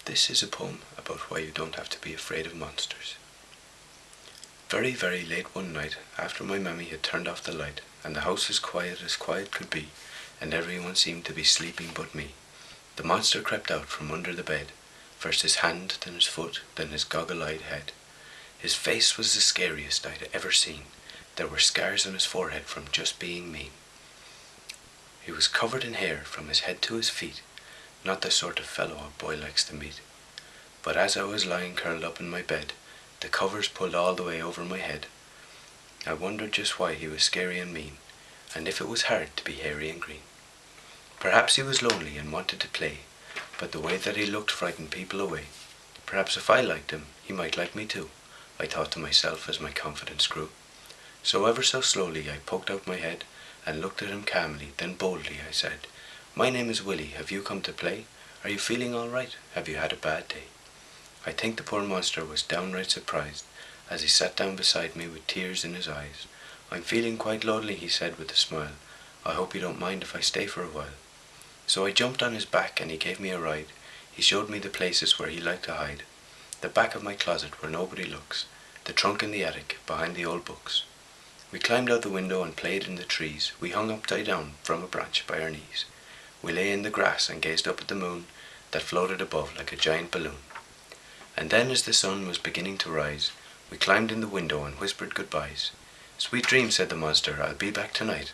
This is a poem about why you don't have to be afraid of monsters. Very, very late one night, after my mammy had turned off the light, and the house as quiet could be, and everyone seemed to be sleeping but me, the monster crept out from under the bed, first his hand, then his foot, then his goggle-eyed head. His face was the scariest I'd ever seen. There were scars on his forehead from just being mean. He was covered in hair from his head to his feet, not the sort of fellow a boy likes to meet. But as I was lying curled up in my bed, the covers pulled all the way over my head, I wondered just why he was scary and mean, and if it was hard to be hairy and green. Perhaps he was lonely and wanted to play, but the way that he looked frightened people away. Perhaps if I liked him, he might like me too, I thought to myself as my confidence grew. So ever so slowly I poked out my head and looked at him calmly, then boldly I said, "My name is Willie, have you come to play? Are you feeling all right? Have you had a bad day?" I think the poor monster was downright surprised as he sat down beside me with tears in his eyes. "I'm feeling quite lonely," he said with a smile. "I hope you don't mind if I stay for a while." So I jumped on his back and he gave me a ride. He showed me the places where he liked to hide. The back of my closet where nobody looks, the trunk in the attic behind the old books. We climbed out the window and played in the trees. We hung upside down from a branch by our knees. We lay in the grass and gazed up at the moon that floated above like a giant balloon. And then as the sun was beginning to rise, we climbed in the window and whispered goodbyes. "Sweet dreams," said the monster, "I'll be back tonight."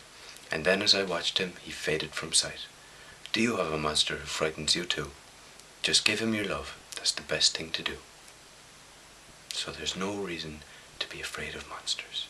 And then as I watched him, he faded from sight. Do you have a monster who frightens you too? Just give him your love, that's the best thing to do. So there's no reason to be afraid of monsters.